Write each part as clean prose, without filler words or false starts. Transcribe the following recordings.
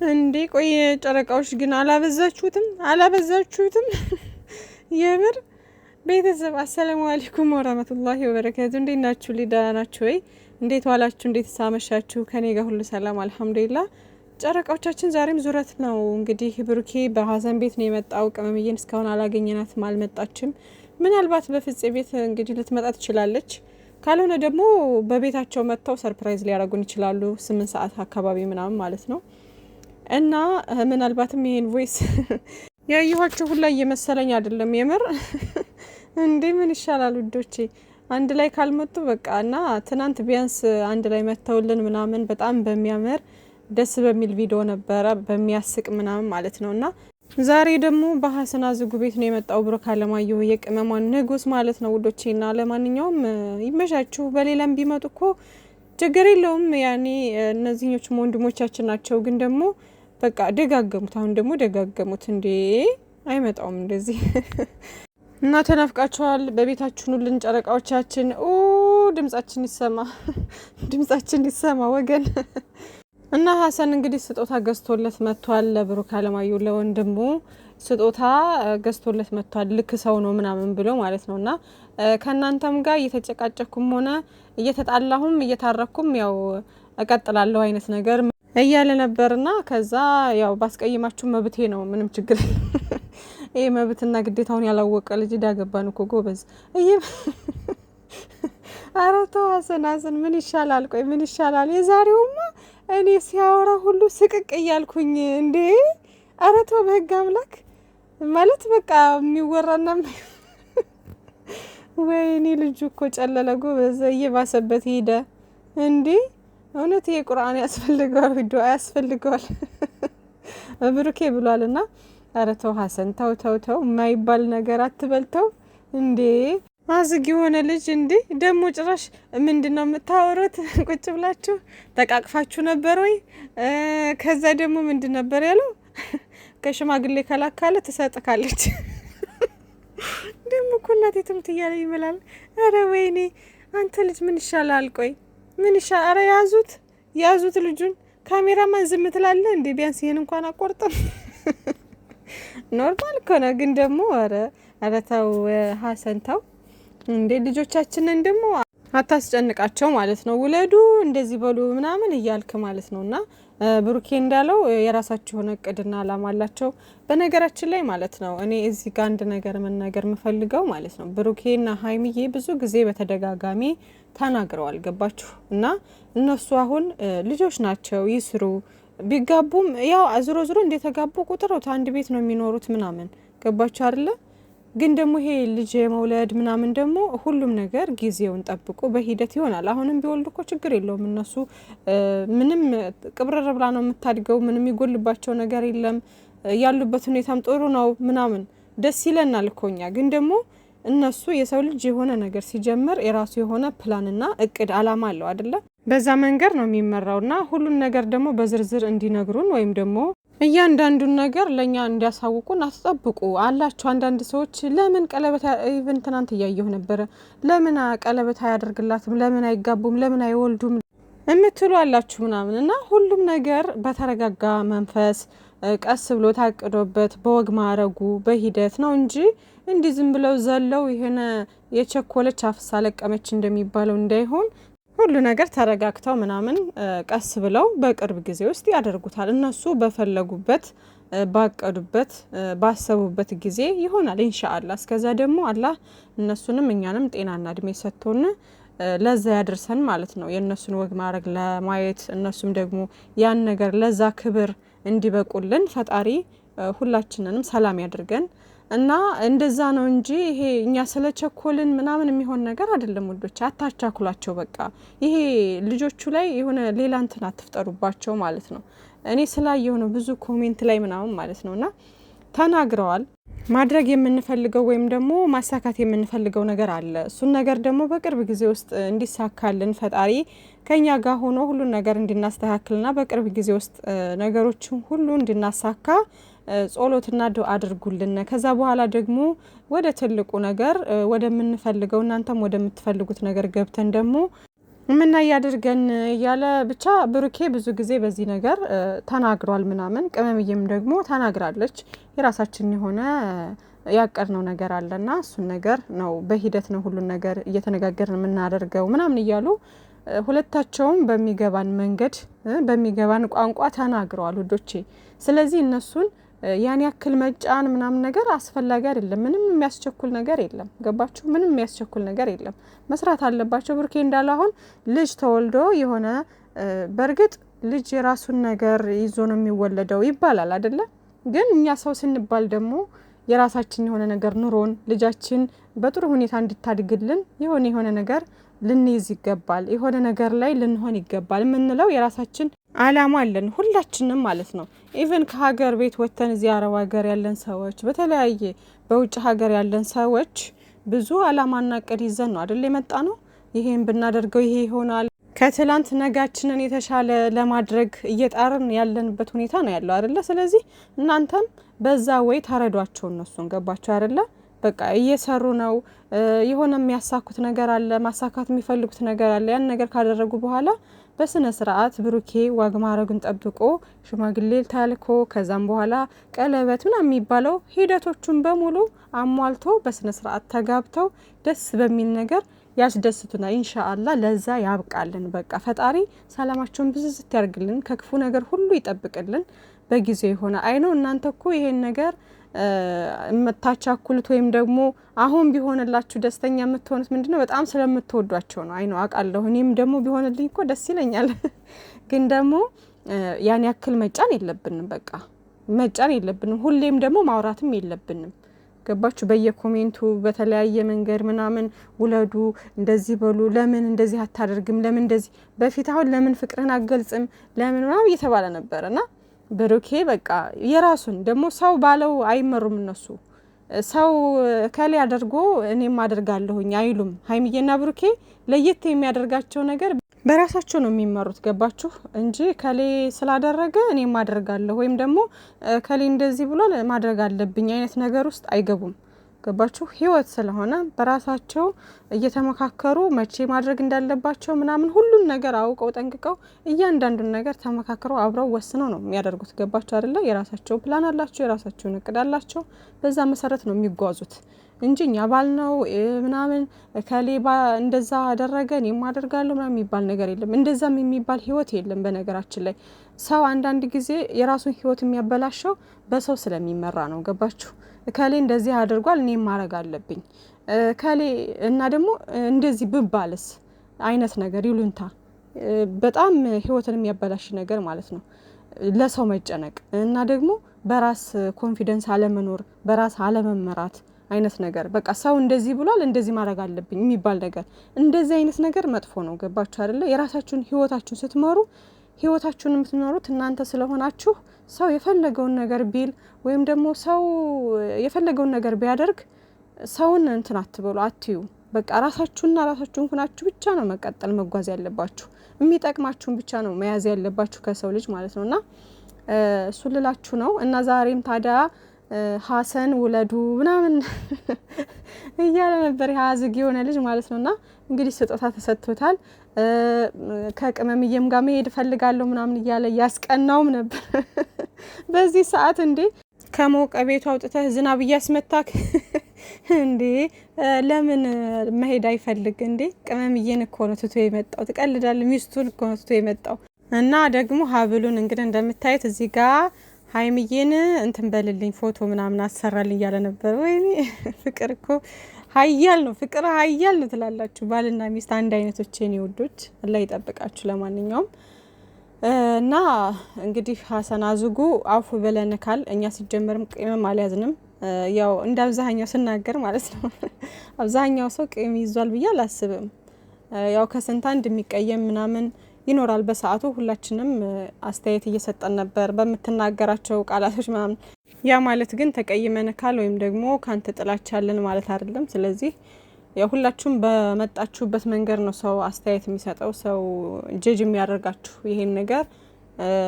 እንዴ ቆይ ጨረቃዎች ግን አላበዛችሁትም? የምር ቤተሰብ አሰላሙ አለይኩም ወራህመቱላሂ ወበረካቱ። እንዴት ናችሁ? ደህና ናችሁ ወይ? እንዴት ዋላችሁ? እንዴት ሳመሻችሁ? ከኔ ጋር ሁሉ ሰላም አልሐምዱሊላህ። ጨረቃዎቻችን ዛሬም ዙረት ነው። እንግዲህ ብሩኬ በሀዘን ቤት ነው የመጣው። ቅመምዬን እስካሁን አላገኘናትም፣ አልመጣችም። ምናልባት በፍፄ ቤት እንግዲህ ልትመጣ ትችላለች። ካልሆነ ደግሞ በቤታቸው መጥተው ሰርፕራይዝ ሊያደርጉን ይችላሉ። 8 ሰዓት አካባቢ ምናምን ማለት ነው። እና ምናልባትም ይሄን ቮይስ ያየኋቸው ሁላ እየመሰለኝ አይደለም የምር። እንዴ ምን ይሻላል ውዶቼ፣ አንድ ላይ ካልመጡ በቃ። እና ትናንት ቢያንስ አንድ ላይ መተውልን ምናምን በጣም በሚያምር ደስ በሚል ቪዲዮ ነበረ፣ በሚያስቅ ምናምን ማለት ነው። እና ዛሬ ደግሞ በሀሰን አዝጉ ቤት ነው የመጣው ብሩክ አለማየሁ፣ የቅመሟን ንጉስ ማለት ነው ውዶቼ። እና ለማንኛውም ይመሻችሁ። በሌላም ቢመጡ እኮ ችግር የለውም። ያኔ እነዚህኞቹም ወንድሞቻችን ናቸው። ግን ደግሞ በቃ ደጋገሙት። አሁን ደግሞ ደጋገሙት። እንዴ አይመጣውም እንደዚህ። እና ተናፍቃችኋል። በቤታችን ሁሉን ጨረቃዎቻችን ድምጻችን ይሰማ፣ ድምጻችን ይሰማ ወገን። እና ሀሰን እንግዲህ ስጦታ ገዝቶለት መጥቷል። ለብሩክ አለማየሁ ለወንድሙ ስጦታ ገዝቶለት መጥቷል። ልክ ሰው ነው ምናምን ብሎ ማለት ነው። እና ከእናንተም ጋር እየተጨቃጨኩም ሆነ እየተጣላሁም እየታረኩም ያው እቀጥላለሁ አይነት ነገር እያለ ነበርና ከዛ ያው ባስቀይማችሁ መብቴ ነው፣ ምንም ችግር ይሄ መብትና ግዴታውን ያላወቀ ልጅ ዳገባን እኮ ጎበዝ። ኧረ ተው ሀሰን ምን ይሻላል? ቆይ ምን ይሻላል? የዛሬውማ እኔ ሲያወራ ሁሉ ስቅቅ እያልኩኝ እንዴ! ኧረ ተው በህግ አምላክ ማለት በቃ የሚወራና ወይኔ ልጁ እኮ ጨለለ ጎበዝ፣ እየባሰበት ሄደ እንዴ! እውነት ይሄ ቁርአን ያስፈልገዋል፣ ዱዓ ያስፈልገዋል። ብሩኬ ብሏልና ኧረ ተው ሀሰን ተው የማይባል ነገር አትበልተው እንዴ! አዝግ የሆነ ልጅ እንዴ! ደግሞ ጭራሽ ምንድነው የምታወሩት? ቁጭ ብላችሁ ተቃቅፋችሁ ነበር ወይ? ከዛ ደግሞ ምንድን ነበር ያለው? ከሽማግሌ ከላካለ ትሰጥካለች። ደግሞ እኮ እናቴ ትምት እያለ ይምላል። ኧረ ወይኔ አንተ ልጅ ምን ይሻላል? ቆይ ምን ይሻላል? ኧረ ያዙት ልጁን። ካሜራማን ዝም ትላለህ እንዴ? ቢያንስ ይሄን እንኳን አቆርጥም። ኖርማል እኮ ነው። ግን ደግሞ ኧረ ተው ሀሰን ተው እንዴ! ልጆቻችንን ደግሞ አታስጨንቃቸው ማለት ነው። ውለዱ እንደዚህ በሉ ምናምን እያልክ ማለት ነው። እና ብሩኬ እንዳለው የራሳቸው የሆነ እቅድና አላማ አላቸው። በነገራችን ላይ ማለት ነው እኔ እዚህ ጋር አንድ ነገር መናገር የምፈልገው ማለት ነው ብሩኬና ሀይሚዬ ብዙ ጊዜ በተደጋጋሚ ተናግረዋል። ገባችሁ? እና እነሱ አሁን ልጆች ናቸው፣ ይስሩ። ቢጋቡም ያው ዝሮ እንደተጋቡ ቁጥሮት አንድ ቤት ነው የሚኖሩት ምናምን። ገባችሁ አይደለ? ግን ደግሞ ይሄ ልጅ የመውለድ ምናምን ደግሞ ሁሉም ነገር ጊዜውን ጠብቆ በሂደት ይሆናል። አሁንም ቢወልዱ እኮ ችግር የለውም። እነሱ ምንም ቅብረር ብላ ነው የምታድገው። ምንም ይጎልባቸው ነገር የለም። ያሉበት ሁኔታም ጥሩ ነው ምናምን ደስ ይለናል እኮ እኛ። ግን ደግሞ እነሱ የሰው ልጅ የሆነ ነገር ሲጀምር የራሱ የሆነ ፕላንና እቅድ አላማ አለው አይደለ? በዛ መንገድ ነው የሚመራውና ሁሉን ነገር ደግሞ በዝርዝር እንዲነግሩን ወይም ደግሞ እያንዳንዱን ነገር ለኛ እንዲያሳውቁን አትጠብቁ አላችሁ። አንዳንድ ሰዎች ለምን ቀለበት ኢቭን ትናንት እያየሁ ነበረ፣ ለምን ቀለበት አያደርግላትም፣ ለምን አይጋቡም፣ ለምን አይወልዱም የምትሉ አላችሁ ምናምን። እና ሁሉም ነገር በተረጋጋ መንፈስ ቀስ ብሎ ታቅዶበት በወግ ማረጉ በሂደት ነው እንጂ እንዲህ ዝም ብለው ዘለው ይሄነ የቸኮለች አፍሳ ለቀመች እንደሚባለው እንዳይሆን ሁሉ ነገር ተረጋግተው ምናምን ቀስ ብለው በቅርብ ጊዜ ውስጥ ያደርጉታል። እነሱ በፈለጉበት ባቀዱበት ባሰቡበት ጊዜ ይሆናል ኢንሻአላህ። እስከዛ ደግሞ አላህ እነሱንም እኛንም ጤናና እድሜ ሰጥቶን ለዛ ያድርሰን ማለት ነው። የእነሱን ወግ ማድረግ ለማየት እነሱም ደግሞ ያን ነገር ለዛ ክብር እንዲበቁልን ፈጣሪ ሁላችንንም ሰላም ያድርገን። እና እንደዛ ነው እንጂ ይሄ እኛ ስለቸኮልን ምናምን የሚሆን ነገር አይደለም ወዶች። አታቻኩላቸው በቃ። ይሄ ልጆቹ ላይ የሆነ ሌላ እንትን አትፍጠሩባቸው ማለት ነው። እኔ ስላየሁ ነው ብዙ ኮሜንት ላይ ምናምን ማለት ነውና ተናግረዋል። ማድረግ የምንፈልገው ወይም ደግሞ ማሳካት የምንፈልገው ነገር አለ። እሱን ነገር ደግሞ በቅርብ ጊዜ ውስጥ እንዲሳካልን ፈጣሪ ከኛ ጋር ሆኖ ሁሉን ነገር እንድናስተካክልና በቅርብ ጊዜ ውስጥ ነገሮችን ሁሉ እንድናሳካ ጸሎትና ዱአ አድርጉልን። ከዛ በኋላ ደግሞ ወደ ትልቁ ነገር ወደምንፈልገው እናንተም ወደምትፈልጉት ነገር ገብተን ደግሞ ምን ያያድርገን ያለ ብቻ ብሩኬ ብዙ ጊዜ በዚህ ነገር ተናግሯል ምናምን። ቅመምዬም ደግሞ ተናግራለች። የራሳችን የሆነ ያቀርነው ነገር አለና እሱን ነገር ነው በሂደት ነው ሁሉን ነገር እየተነጋገርን የምናደርገው ምናምን እያሉ ሁለታቸውም በሚገባን መንገድ በሚገባን ቋንቋ ተናግረዋል ውዶቼ። ስለዚህ እነሱን ያን ያክል መጫን ምናምን ነገር አስፈላጊ አይደለም። ምንም የሚያስቸኩል ነገር የለም። ገባችሁ? ምንም የሚያስቸኩል ነገር የለም። መስራት አለባቸው። ብሩኬ እንዳለ አሁን ልጅ ተወልዶ የሆነ በእርግጥ ልጅ የራሱን ነገር ይዞ ነው የሚወለደው ይባላል አይደለ? ግን እኛ ሰው ስንባል ደግሞ የራሳችን የሆነ ነገር ኑሮን ልጃችን በጥሩ ሁኔታ እንዲታድግልን የሆነ ነገር ልንይዝ ይገባል። የሆነ ነገር ላይ ልንሆን ይገባል የምንለው የራሳችን አላማ አለን ሁላችንም ማለት ነው። ኢቨን ከሀገር ቤት ወጥተን እዚህ አረብ ሀገር ያለን ሰዎች በተለያየ በውጭ ሀገር ያለን ሰዎች ብዙ አላማና እቅድ ይዘን ነው አይደል የመጣ ነው። ይሄን ብናደርገው ይሄ ይሆናል ከትላንት ነጋችንን የተሻለ ለማድረግ እየጣርን ያለንበት ሁኔታ ነው ያለው አይደለ? ስለዚህ እናንተም በዛ ወይ ተረዷቸው እነሱን ገባቸው አይደለ? በቃ እየሰሩ ነው። የሆነ የሚያሳኩት ነገር አለ፣ ማሳካት የሚፈልጉት ነገር አለ። ያን ነገር ካደረጉ በኋላ በስነ ስርዓት ብሩኬ ዋግ ማረጉን ጠብቆ ሽማግሌ ታልኮ ከዛም በኋላ ቀለበት ምናምን የሚባለው ሂደቶቹን በሙሉ አሟልቶ በስነ ስርዓት ተጋብተው ደስ በሚል ነገር ያስደስቱናል። ኢንሻአላህ ለዛ ያብቃልን። በቃ ፈጣሪ ሰላማቸውን ብዝዝት ያርግልን፣ ከክፉ ነገር ሁሉ ይጠብቅልን። በጊዜው የሆነ አይነው እናንተ እኮ ይሄን ነገር የምታቻኩሉት ወይም ደግሞ አሁን ቢሆንላችሁ ደስተኛ የምትሆኑት ምንድነው? በጣም ስለምትወዷቸው ነው። አይነው አውቃለሁ። እኔም ደግሞ ቢሆንልኝ እኮ ደስ ይለኛል። ግን ደግሞ ያን ያክል መጫን የለብንም። በቃ መጫን የለብንም። ሁሌም ደግሞ ማውራትም የለብንም። ገባችሁ? በየኮሜንቱ በተለያየ መንገድ ምናምን ውለዱ፣ እንደዚህ በሉ፣ ለምን እንደዚህ አታደርግም፣ ለምን እንደዚህ በፊት አሁን ለምን ፍቅርን አገልጽም ለምን ምናምን እየተባለ ነበርና ብሩኬ በቃ የራሱን ደግሞ ሰው ባለው አይመሩም እነሱ ሰው ከሌ አድርጎ እኔም አደርጋለሁኝ አይሉም። ሀይሚዬና ብሩኬ ለየት የሚያደርጋቸው ነገር በራሳቸው ነው የሚመሩት። ገባችሁ? እንጂ ከሌ ስላደረገ እኔም አደርጋለሁ ወይም ደግሞ ከሌ እንደዚህ ብሎ ማድረግ አለብኝ አይነት ነገር ውስጥ አይገቡም። ገባችሁ? ህይወት ስለሆነ በራሳቸው እየተመካከሩ መቼ ማድረግ እንዳለባቸው ምናምን ሁሉን ነገር አውቀው ጠንቅቀው እያንዳንዱን ነገር ተመካክረው አብረው ወስነው ነው የሚያደርጉት። ገባችሁ አይደለ? የራሳቸው ፕላን አላቸው፣ የራሳቸውን እቅድ አላቸው። በዛ መሰረት ነው የሚጓዙት እንጂ እኛ ባልነው ምናምን ከሌባ እንደዛ አደረገ እኔም አደርጋለሁ ምናምን የሚባል ነገር የለም። እንደዛም የሚባል ህይወት የለም። በነገራችን ላይ ሰው አንዳንድ ጊዜ የራሱን ህይወት የሚያበላሸው በሰው ስለሚመራ ነው። ገባችሁ? ከሌ እንደዚህ አድርጓል እኔም ማድረግ አለብኝ ከሌ እና ደግሞ እንደዚህ ብባልስ አይነት ነገር ይሉንታ በጣም ህይወትን የሚያበላሽ ነገር ማለት ነው። ለሰው መጨነቅ እና ደግሞ በራስ ኮንፊደንስ አለመኖር፣ በራስ አለመመራት አይነት ነገር በቃ ሰው እንደዚህ ብሏል እንደዚህ ማድረግ አለብኝ የሚባል ነገር እንደዚህ አይነት ነገር መጥፎ ነው። ገባችሁ አይደለ? የራሳችሁን ህይወታችሁን ስትመሩ ህይወታችሁን የምትኖሩት እናንተ ስለሆናችሁ ሰው የፈለገውን ነገር ቢል ወይም ደግሞ ሰው የፈለገውን ነገር ቢያደርግ ሰውን እንትን አትበሉ፣ አትዩ። በቃ ራሳችሁና ራሳችሁን ሆናችሁ ብቻ ነው መቀጠል መጓዝ ያለባችሁ። የሚጠቅማችሁን ብቻ ነው መያዝ ያለባችሁ ከሰው ልጅ ማለት ነውና እሱ ልላችሁ ነው። እና ዛሬም ታዲያ ሀሰን ውለዱ ምናምን እያለ ነበር ያዝግ የሆነ ልጅ ማለት ነውና እንግዲህ ስጦታ ተሰጥቶታል። ከቅመምዬም ጋር መሄድ ፈልጋለሁ ምናምን እያለ ያስቀናውም ነበር። በዚህ ሰዓት እንዴ ከሞቀ ቤቱ አውጥተህ ዝናብ እያስመታክ እንዴ ለምን መሄድ አይፈልግ እንዴ? ቅመምዬን እኮ ነው ትቶ የመጣው። ትቀልዳለህ? ሚስቱን እኮ ነው ትቶ የመጣው። እና ደግሞ ሀብሉን እንግዲህ እንደምታዩት እዚህ ጋር ሀይሚዬን እንትን በልልኝ ፎቶ ምናምን አሰራልኝ እያለ ነበር። ወይኔ ፍቅር እኮ ሀያል ነው፣ ፍቅር ሀያል ነው ትላላችሁ። ባልና ሚስት አንድ አይነቶች የኔ ውዶች፣ አላህ ይጠብቃችሁ። ለማንኛውም እና እንግዲህ ሀሰን አዝጉ አፉ በለንካል። እኛ ሲጀመርም ቅመም አልያዝንም። ያው እንደ አብዛኛው ስናገር ማለት ነው። አብዛኛው ሰው ቅመም ይዟል ብዬ አላስብም። ያው ከስንት አንድ የሚቀየም ምናምን ይኖራል። በሰዓቱ ሁላችንም አስተያየት እየሰጠን ነበር በምትናገራቸው ቃላቶች ምናምን። ያ ማለት ግን ተቀይመንካል ወይም ደግሞ ካንተ ጥላቻለን ማለት አይደለም። ስለዚህ ሁላችሁም በመጣችሁበት መንገድ ነው ሰው አስተያየት የሚሰጠው፣ ሰው ጀጅ የሚያደርጋችሁ። ይሄን ነገር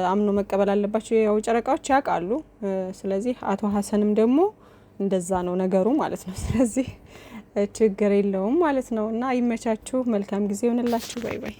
አምኖ መቀበል አለባችሁ። ያው ጨረቃዎች ያውቃሉ። ስለዚህ አቶ ሀሰንም ደግሞ እንደዛ ነው ነገሩ ማለት ነው። ስለዚህ ችግር የለውም ማለት ነው። እና ይመቻችሁ፣ መልካም ጊዜ ይሆንላችሁ። ባይ ባይ።